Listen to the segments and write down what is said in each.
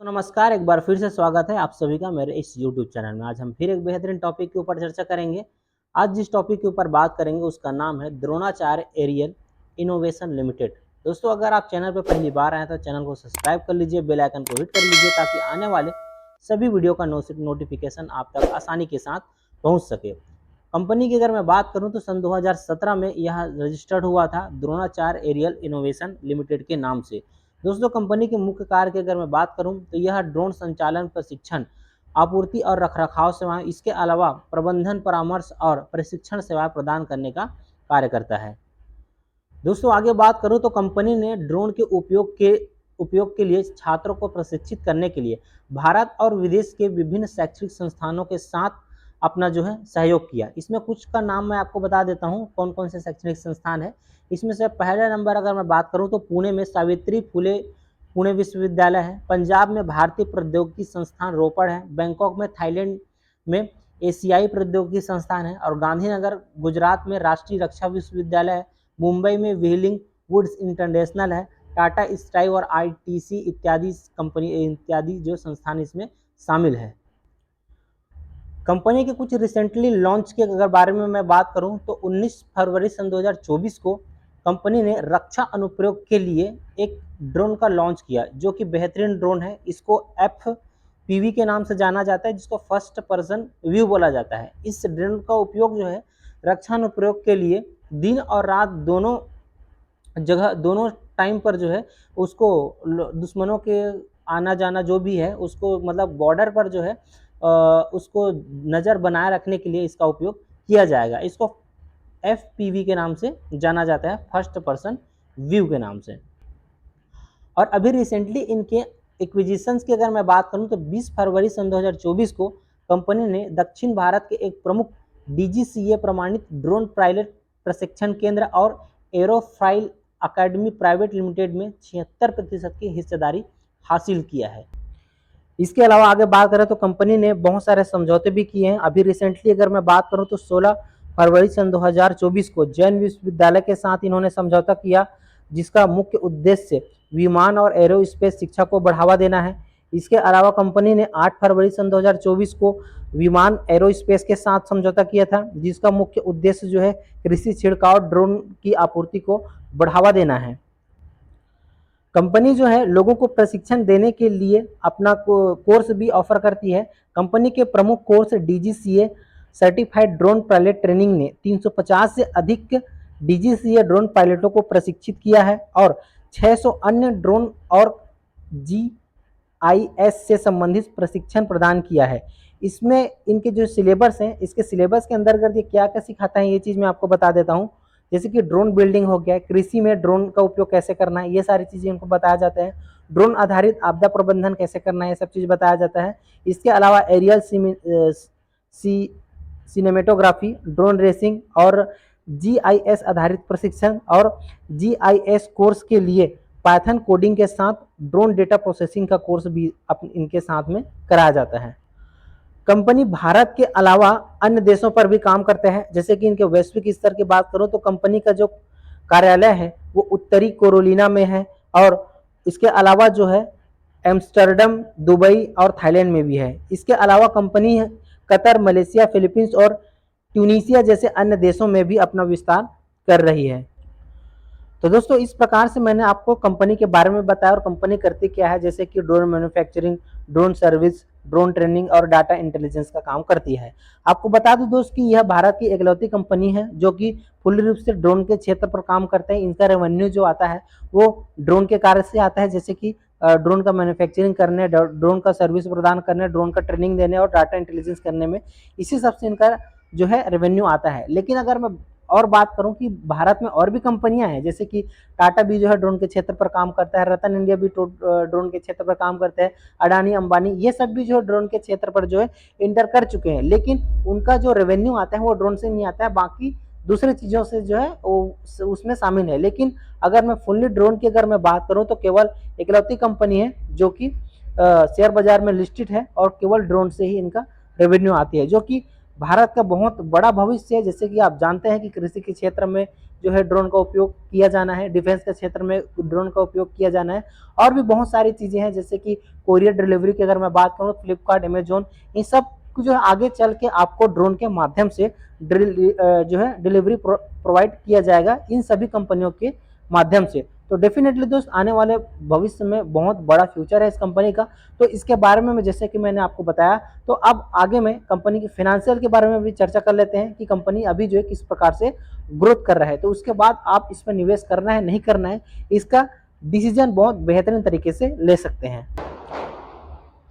तो नमस्कार, एक बार फिर से स्वागत है आप सभी का मेरे इस YouTube चैनल में। आज हम फिर एक बेहतरीन टॉपिक के ऊपर चर्चा करेंगे। आज जिस टॉपिक के ऊपर बात करेंगे उसका नाम है द्रोणाचार्य एरियल इनोवेशन लिमिटेड। दोस्तों, अगर आप चैनल पर पहली बार आए तो चैनल को सब्सक्राइब कर लीजिए, बेल आइकन को हिट कर लीजिए ताकि आने वाले सभी वीडियो का नोटिफिकेशन आप तक आसानी के साथ पहुँच सके। कंपनी की अगर मैं बात करूँ तो सन 2017 में यह रजिस्टर्ड हुआ था द्रोणाचार्य एरियल इनोवेशन लिमिटेड के नाम से। दोस्तों, कंपनी के मुख्य कार्य की अगर मैं बात करूं तो यह ड्रोन संचालन, प्रशिक्षण, आपूर्ति और रखरखाव सेवाएं, इसके अलावा प्रबंधन, परामर्श और प्रशिक्षण सेवाएं प्रदान करने का कार्य करता है। दोस्तों, आगे बात करूं तो कंपनी ने ड्रोन के उपयोग के लिए छात्रों को प्रशिक्षित करने के लिए भारत और विदेश के विभिन्न शैक्षिक संस्थानों के साथ अपना जो है सहयोग किया। इसमें कुछ का नाम मैं आपको बता देता हूं कौन कौन से शैक्षणिक संस्थान है। इसमें से पहला नंबर अगर मैं बात करूं तो पुणे में सावित्री फुले पुणे विश्वविद्यालय है, पंजाब में भारतीय प्रौद्योगिकी संस्थान रोपड़ है, बैंकॉक में थाईलैंड में एशियाई प्रौद्योगिकी संस्थान है और गांधीनगर गुजरात में राष्ट्रीय रक्षा विश्वविद्यालय है, मुंबई में व्हीलिंग वुड्स इंटरनेशनल है, टाटा स्काई और आईटीसी इत्यादि जो संस्थान इसमें शामिल है। कंपनी के कुछ रिसेंटली लॉन्च के अगर बारे में मैं बात करूं तो 19 फरवरी सन 2024 को कंपनी ने रक्षा अनुप्रयोग के लिए एक ड्रोन का लॉन्च किया जो कि बेहतरीन ड्रोन है। इसको FPV के नाम से जाना जाता है, जिसको फर्स्ट पर्सन व्यू बोला जाता है। इस ड्रोन का उपयोग जो है रक्षा अनुप्रयोग के लिए दिन और रात दोनों जगह, दोनों टाइम पर जो है उसको दुश्मनों के आना जाना जो भी है उसको, मतलब बॉर्डर पर जो है उसको नज़र बनाए रखने के लिए इसका उपयोग किया जाएगा। इसको FPV के नाम से जाना जाता है, फर्स्ट पर्सन व्यू के नाम से। और अभी रिसेंटली इनके एक्विजिशंस की अगर मैं बात करूं तो 20 फरवरी सन 2024 को कंपनी ने दक्षिण भारत के एक प्रमुख DGCA प्रमाणित ड्रोन पायलट प्रशिक्षण केंद्र और एरोफ्राइल अकेडमी प्राइवेट लिमिटेड में 76% की हिस्सेदारी हासिल किया है। इसके अलावा आगे बात करें तो कंपनी ने बहुत सारे समझौते भी किए हैं। अभी रिसेंटली अगर मैं बात करूं तो 16 फरवरी सन 2024 को जैन विश्वविद्यालय के साथ इन्होंने समझौता किया, जिसका मुख्य उद्देश्य विमान और एरोस्पेस शिक्षा को बढ़ावा देना है। इसके अलावा कंपनी ने 8 फरवरी सन 2024 को विमान एरोस्पेस के साथ समझौता किया था, जिसका मुख्य उद्देश्य जो है कृषि छिड़काव ड्रोन की आपूर्ति को बढ़ावा देना है। कंपनी जो है लोगों को प्रशिक्षण देने के लिए अपना कोर्स भी ऑफर करती है। कंपनी के प्रमुख course DGCA certified drone pilot training ने 350 से अधिक DGCA ड्रोन पायलटों को प्रशिक्षित किया है और 600 अन्य ड्रोन और GIS से संबंधित प्रशिक्षण प्रदान किया है। इसमें इनके जो सिलेबस हैं, इसके सिलेबस के अंतर्गत ये क्या क्या सिखाता है ये चीज़ मैं आपको बता देता हूँ। जैसे कि ड्रोन बिल्डिंग हो गया, कृषि में ड्रोन का उपयोग कैसे करना है, ये सारी चीज़ें इनको बताया जाता है। ड्रोन आधारित आपदा प्रबंधन कैसे करना है, ये सब चीज़ बताया जाता है। इसके अलावा एरियल सिनेमेटोग्राफी, ड्रोन रेसिंग और GIS आधारित प्रशिक्षण और GIS कोर्स के लिए पाइथन कोडिंग के साथ ड्रोन डेटा प्रोसेसिंग का कोर्स भी इनके साथ में कराया जाता है। कंपनी भारत के अलावा अन्य देशों पर भी काम करते हैं। जैसे कि इनके वैश्विक स्तर की बात करो तो कंपनी का जो कार्यालय है वो उत्तरी कोरोलिना में है और इसके अलावा जो है एम्स्टर्डम, दुबई और थाईलैंड में भी है। इसके अलावा कंपनी कतर, मलेशिया, फिलीपींस और ट्यूनीसिया जैसे अन्य देशों में भी अपना विस्तार कर रही है। तो दोस्तों, इस प्रकार से मैंने आपको कंपनी के बारे में बताया और कंपनी करती क्या है, जैसे कि drone manufacturing, drone service, drone training और डाटा इंटेलिजेंस का काम करती है। आपको बता दूं दोस्त कि यह भारत की एकलौती कंपनी है जो कि पूर्ण रूप से ड्रोन के क्षेत्र पर काम करते हैं। इनका रेवेन्यू जो आता है वो ड्रोन के कार्य से आता है, जैसे कि ड्रोन का मैन्युफैक्चरिंग करने, ड्रोन का सर्विस प्रदान करने, ड्रोन का ट्रेनिंग देने और डाटा इंटेलिजेंस करने में, इसी सबसे इनका जो है रेवेन्यू आता है। लेकिन अगर मैं और बात करूं कि भारत में और भी कंपनियां हैं, जैसे कि टाटा भी जो है ड्रोन के क्षेत्र पर काम करता है, रतन इंडिया भी ड्रोन के क्षेत्र पर काम करते हैं, अडानी, अंबानी, ये सब भी जो है ड्रोन के क्षेत्र पर जो है इंटर कर चुके हैं। लेकिन उनका जो रेवेन्यू आता है वो ड्रोन से नहीं आता है, बाकी दूसरी चीज़ों से जो है वो उसमें शामिल है। लेकिन अगर मैं फुल्ली ड्रोन की अगर मैं बात करूँ तो केवल इकलौती कंपनी है जो कि शेयर बाजार में लिस्टेड है और केवल ड्रोन से ही इनका रेवेन्यू आती है, जो कि भारत का बहुत बड़ा भविष्य है। जैसे कि आप जानते हैं कि कृषि के क्षेत्र में जो है ड्रोन का उपयोग किया जाना है, डिफेंस के क्षेत्र में ड्रोन का उपयोग किया जाना है, और भी बहुत सारी चीज़ें हैं जैसे कि कोरियर डिलीवरी की अगर मैं बात करूँ, फ्लिपकार्ट, अमेजोन, इन सब जो है आगे चल के आपको ड्रोन के माध्यम से जो है डिलीवरी प्रोवाइड किया जाएगा इन सभी कंपनियों के माध्यम से। तो डेफिनेटली दोस्त आने वाले भविष्य में बहुत बड़ा फ्यूचर है इस कंपनी का। तो इसके बारे में जैसे कि मैंने आपको बताया, तो अब आगे में कंपनी की फाइनेंशियल के बारे में भी चर्चा कर लेते हैं कि कंपनी अभी जो है किस प्रकार से ग्रोथ कर रहा है। तो उसके बाद आप इसमें निवेश करना है नहीं करना है, इसका डिसीजन बहुत बेहतरीन तरीके से ले सकते हैं।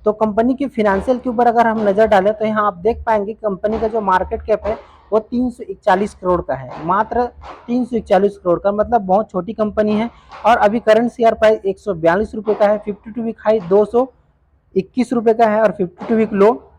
तो कंपनी की फाइनेंशियल के ऊपर अगर हम नज़र डालें तो यहाँ आप देख पाएंगे कंपनी का जो मार्केट कैप है वो 341 करोड़ का है, मात्र 341 करोड़ का, मतलब बहुत छोटी कंपनी है। और अभी करंट शेयर प्राइस 142 रुपये का है, 52 वीक हाई 221 रुपये का है और 52 वीक लो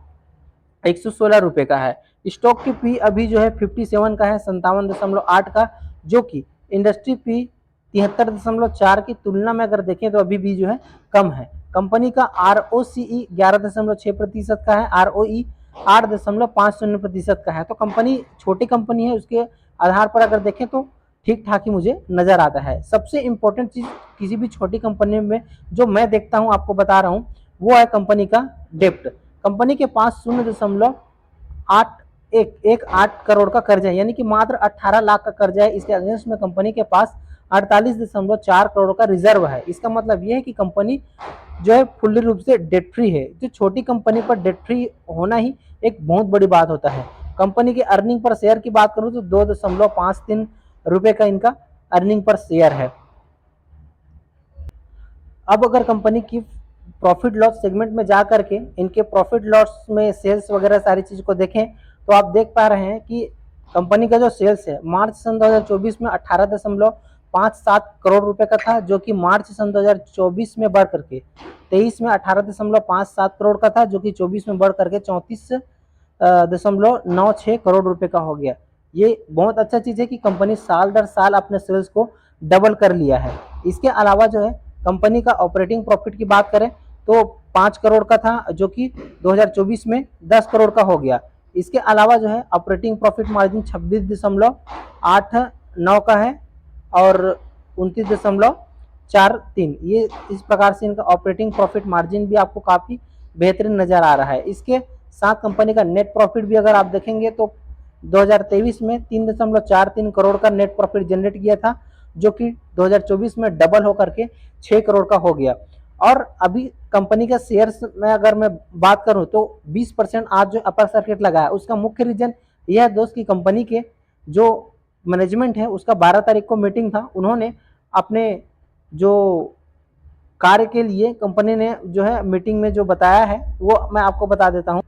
116 रुपये का है। स्टॉक की पी अभी जो है 57 का है, 57.8 का, जो कि इंडस्ट्री पी 73.4 की तुलना में अगर देखें तो अभी भी जो है कम है। कंपनी का ROCE 11.6% का है, ROE 8.50% का है। तो कंपनी छोटी कंपनी है, उसके आधार पर अगर देखें तो ठीक ठाक ही मुझे नजर आता है। सबसे इंपॉर्टेंट चीज किसी भी छोटी कंपनी में जो मैं देखता हूं, आपको बता रहा हूं, वो है कंपनी का डेप्ट। कंपनी के पास 0.8 करोड़ का कर्जा है, यानी कि मात्र 18 लाख का कर्जा है। इसके अगेंस्ट में कंपनी के पास 48.4 करोड़ का रिजर्व है। इसका मतलब यह है कि कंपनी जो है फुल्ली रूप से डेट फ्री है। जो छोटी कंपनी पर डेट फ्री होना ही एक बहुत बड़ी बात होता है। कंपनी की अर्निंग पर शेयर की बात करूं तो 2.53 रुपए का इनका अर्निंग पर शेयर है। अब अगर कंपनी की प्रॉफिट लॉस सेगमेंट में जा करके इनके प्रॉफिट लॉस में सेल्स वगैरह सारी चीज को देखें तो आप देख पा रहे हैं कि कंपनी का जो सेल्स है मार्च सन 2024 में 18.57 करोड़ रुपए का था, जो कि मार्च सन 2024 में बढ़ करके 23 में 18.57 करोड़ का था, जो कि 24 में बढ़ करके 34.96 करोड़ रुपए का हो गया। ये बहुत अच्छा चीज है कि कंपनी साल दर साल अपने सेल्स को डबल कर लिया है। इसके अलावा जो है कंपनी का ऑपरेटिंग प्रॉफिट की बात करें तो 5 करोड़ का था, जो कि 2024 में 10 करोड़ का हो गया। इसके अलावा जो है ऑपरेटिंग प्रॉफिट मार्जिन 26.89 का है और 29.43, ये इस प्रकार से इनका ऑपरेटिंग प्रॉफिट मार्जिन भी आपको काफी बेहतरीन नजर आ रहा है। इसके साथ कंपनी का नेट प्रॉफिट भी अगर आप देखेंगे तो 2023 में 3.43 करोड़ का नेट प्रॉफिट जनरेट किया था, जो कि 2024 में डबल होकर के 6 करोड़ का हो गया। और अभी कंपनी का शेयर्स में अगर मैं बात करूं तो 20% आज जो अपर सर्किट लगा है, उसका मुख्य रीजन यह है दोस्त कि कंपनी के जो मैनेजमेंट है उसका 12 तारीख को मीटिंग था। उन्होंने अपने जो कार्य के लिए कंपनी ने जो है मीटिंग में जो बताया है वो मैं आपको बता देता हूं।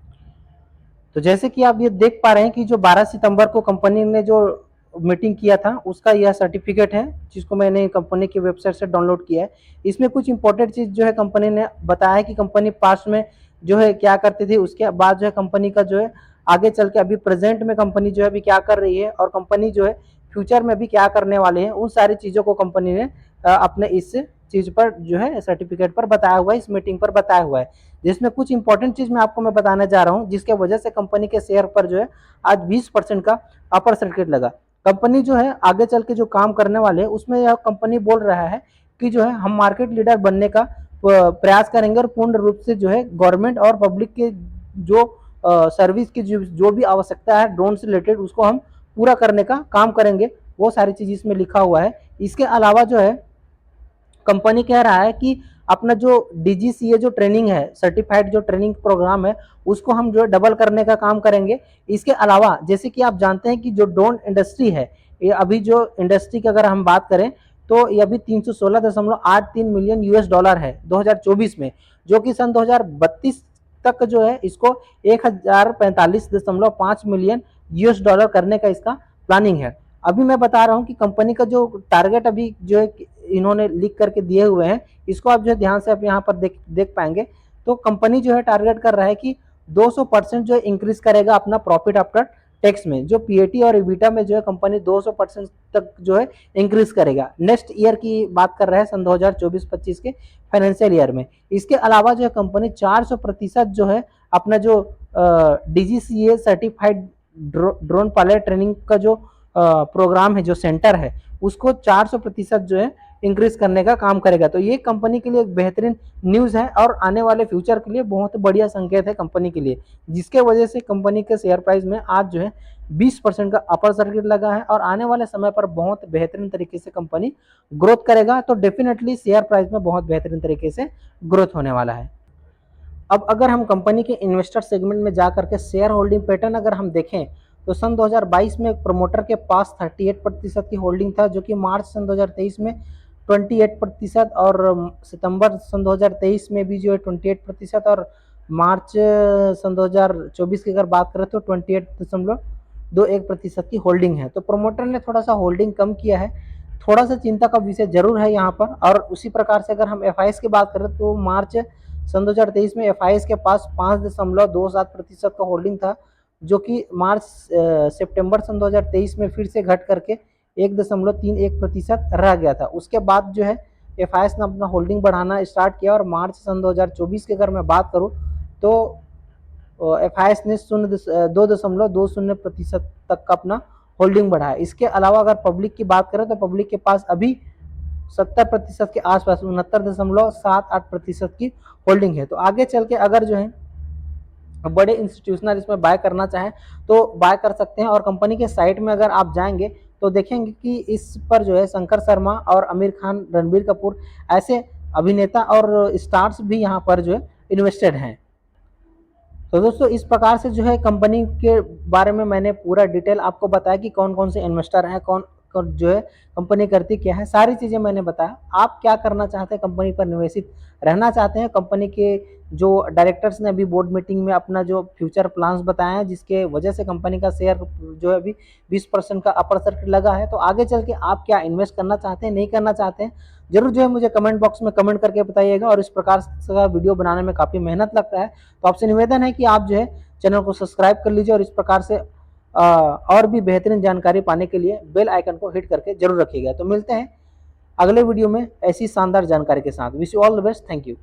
तो जैसे कि आप ये देख पा रहे हैं कि जो 12 सितंबर को कंपनी ने जो मीटिंग किया था उसका यह सर्टिफिकेट है, जिसको मैंने कंपनी की वेबसाइट से डाउनलोड किया है। इसमें कुछ इंपॉर्टेंट चीज जो है कंपनी ने बताया है कि कंपनी पास्ट में जो है क्या करती थी, उसके बाद जो है कंपनी का जो है आगे चल के अभी प्रेजेंट में कंपनी जो है अभी क्या कर रही है और कंपनी जो है फ्यूचर में भी क्या करने वाले हैं, उन सारी चीजों को कंपनी ने अपने इस चीज पर जो है सर्टिफिकेट पर बताया हुआ है, इस मीटिंग पर बताया हुआ है। जिसमें कुछ इंपॉर्टेंट चीज मैं आपको बताने जा रहा हूं, जिसके वजह से कंपनी के शेयर पर जो है आज 20% का अपर सर्किट लगा। कंपनी जो है आगे चल के जो काम करने वाले हैं उसमें यह कंपनी बोल रहा है कि जो है हम मार्केट लीडर बनने का प्रयास करेंगे और पूर्ण रूप से जो है गवर्नमेंट और पब्लिक के जो सर्विस की जो भी आवश्यकता है ड्रोन से रिलेटेड उसको हम पूरा करने का काम करेंगे। वो सारी चीज इसमें लिखा हुआ है। इसके अलावा जो है कंपनी कह रहा है कि अपना जो DGCA जो ट्रेनिंग है, सर्टिफाइड जो ट्रेनिंग प्रोग्राम है, उसको हम जो डबल करने का काम करेंगे। इसके अलावा जैसे कि आप जानते हैं कि जो ड्रोन इंडस्ट्री है, ये अभी जो इंडस्ट्री की अगर हम बात करें तो ये अभी 316.83 मिलियन US डॉलर है 2024 में, जो कि सन 2032 तक जो है इसको 1045.5 मिलियन US डॉलर करने का इसका प्लानिंग है। अभी मैं बता रहा हूं कि कंपनी का जो टारगेट अभी जो है इन्होंने लिख करके दिए हुए हैं, इसको आप जो है ध्यान से आप यहाँ पर देख पाएंगे। तो कंपनी जो है टारगेट कर रहा है कि 200% जो है इंक्रीज करेगा अपना प्रॉफिट आफ्टर टैक्स में, जो PAT और EBITDA में जो है कंपनी 200% तक जो है इंक्रीज करेगा। नेक्स्ट ईयर की बात कर रहे हैं सन 2024-25 के फाइनेंशियल ईयर में। इसके अलावा जो है कंपनी 400% जो है अपना जो DGCA certified drone pilot training का जो प्रोग्राम है, जो सेंटर है, उसको 400% जो है इंक्रीज करने का काम करेगा। तो ये कंपनी के लिए एक बेहतरीन न्यूज़ है और आने वाले फ्यूचर के लिए बहुत बढ़िया संकेत है कंपनी के लिए, जिसके वजह से कंपनी के शेयर प्राइस में आज जो है 20% का अपर सर्किट लगा है और आने वाले समय पर बहुत बेहतरीन तरीके से कंपनी ग्रोथ करेगा। तो डेफिनेटली शेयर प्राइस में बहुत बेहतरीन तरीके से ग्रोथ होने वाला है। अब अगर हम कंपनी के इन्वेस्टर सेगमेंट में जा करके शेयर होल्डिंग पैटर्न अगर हम देखें, तो सन 2022 में प्रमोटर के पास 38% की होल्डिंग था, जो कि मार्च सन 2023 में 28% और सितंबर सन 2023 में भी जो है 28% और मार्च सन 2024 की अगर बात करें तो 28.21% की होल्डिंग है। तो प्रमोटर ने थोड़ा सा होल्डिंग कम किया है, थोड़ा सा चिंता का विषय जरूर है यहाँ पर। और उसी प्रकार से अगर हम एफआईएस की बात करें तो मार्च सन 2023 में एफआईएस के पास 5.27% का होल्डिंग था, जो कि मार्च सितंबर सन 2023 में फिर से घट करके 1.31% रह गया था। उसके बाद जो है एफआईएस ने अपना होल्डिंग बढ़ाना स्टार्ट किया और मार्च सन 2024 की अगर मैं बात करूं तो एफआईएस ने 2.20% तक का अपना होल्डिंग बढ़ाया। इसके अलावा अगर पब्लिक की बात करें तो पब्लिक के पास अभी 70% के आसपास 69.78% की होल्डिंग है। तो आगे चल के अगर जो है बड़े इंस्टीट्यूशनल इसमें बाय करना चाहें तो बाय कर सकते हैं। और कंपनी के साइट में अगर आप जाएंगे तो देखेंगे कि इस पर जो है शंकर शर्मा और आमिर खान, रणबीर कपूर ऐसे अभिनेता और स्टार्स भी यहाँ पर जो है इन्वेस्टेड हैं। तो दोस्तों इस प्रकार से जो है कंपनी के बारे में मैंने पूरा डिटेल आपको बताया कि कौन कौन से इन्वेस्टर हैं, कौन जो है कंपनी करती क्या है, सारी चीज़ें मैंने बताया। आप क्या करना चाहते हैं, कंपनी पर निवेशित रहना चाहते हैं? कंपनी के जो डायरेक्टर्स ने अभी बोर्ड मीटिंग में अपना जो फ्यूचर प्लान्स बताए हैं, जिसके वजह से कंपनी का शेयर जो है अभी 20% का अपर सर्किट लगा है। तो आगे चल के आप क्या इन्वेस्ट करना चाहते हैं, नहीं करना चाहते हैं, जरूर जो है मुझे कमेंट बॉक्स में कमेंट करके बताइएगा। और इस प्रकार का वीडियो बनाने में काफ़ी मेहनत लगता है, तो आपसे निवेदन है कि आप जो है चैनल को सब्सक्राइब कर लीजिए और इस प्रकार से और भी बेहतरीन जानकारी पाने के लिए बेल आइकन को हिट करके जरूर रखिएगा। तो मिलते हैं अगले वीडियो में ऐसी शानदार जानकारी के साथ। Wish you all the best. Thank you.